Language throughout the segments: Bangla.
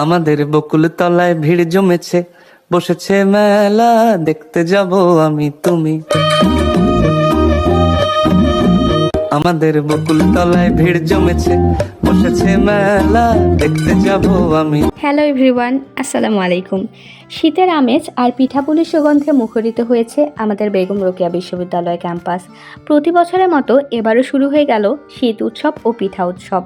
আমাদের বকুল তলায় ভিড় জমেছে, বসেছে মেলা, দেখতে যাব আমি তুমি। আমাদের বকুল তলায় ভিড় জমেছে, বসেছে মেলা, দেখতে যাব আমি। হ্যালো এভরিওয়ান, আসসালামু আলাইকুম। শীতের আমেজ আর পিঠাপুলির সুগন্ধে মুখরিত হয়েছে আমাদের বেগম রোকেয়া বিশ্ববিদ্যালয় ক্যাম্পাস। প্রতি বছরের মতো এবারও শুরু হয়ে গেল শীত উৎসব ও পিঠা উৎসব।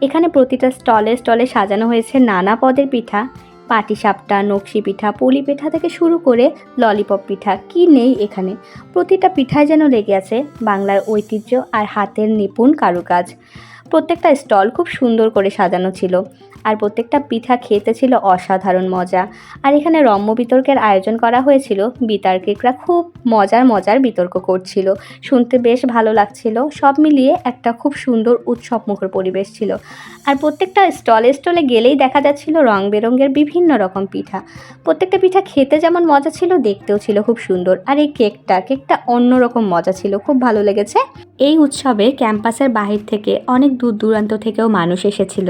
এখানে প্রতিটা স্টলে স্টলে সাজানো হয়েছে নানা পদের পিঠা, পাটিসাপটা, নকশি পিঠা, পুলি পিঠা থেকে শুরু করে ললিপপ পিঠা, কি নেই এখানে। প্রতিটা পিঠায় যেন লেগে আছে বাংলার ঐতিহ্য আর হাতের নিপুণ কারুকাজ। প্রত্যেকটা স্টল খুব সুন্দর করে সাজানো ছিল, আর প্রত্যেকটা পিঠা খেতে ছিল অসাধারণ মজা। আর এখানে রম্য বিতর্কের আয়োজন করা হয়েছিল, বিতর্কিকরা খুব মজার বিতর্ক করছিল, শুনতে বেশ ভালো লাগছিল। সব মিলিয়ে একটা খুব সুন্দর উৎসবমুখর পরিবেশ ছিল। আর প্রত্যেকটা স্টলে স্টলে গেলেই দেখা যাচ্ছিল রং বেরঙের বিভিন্ন রকম পিঠা। প্রত্যেকটা পিঠা খেতে যেমন মজা ছিল, দেখতেও ছিল খুব সুন্দর। আর এই কেকটা অন্যরকম মজা ছিল, খুব ভালো লেগেছে। এই উৎসবে ক্যাম্পাসের বাহির থেকে অনেক দূর দূরান্ত থেকেও মানুষ এসেছিল।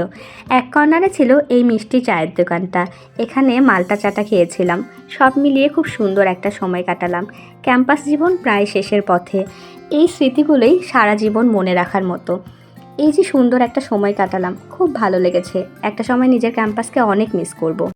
এক কর্নারে ছিল এই মিষ্টি চায়ের দোকানটা, এখানে মাল্টা চাটা খেয়েছিলাম। সব মিলিয়ে খুব সুন্দর একটা সময় কাটালাম। ক্যাম্পাস জীবন প্রায় শেষের পথে। এই স্মৃতিগুলোই সারা জীবন মনে রাখার মতো। এই যে সুন্দর একটা সময় কাটালাম, খুব ভালো লেগেছে। একটা সময় নিজের ক্যাম্পাসকে অনেক মিস করব।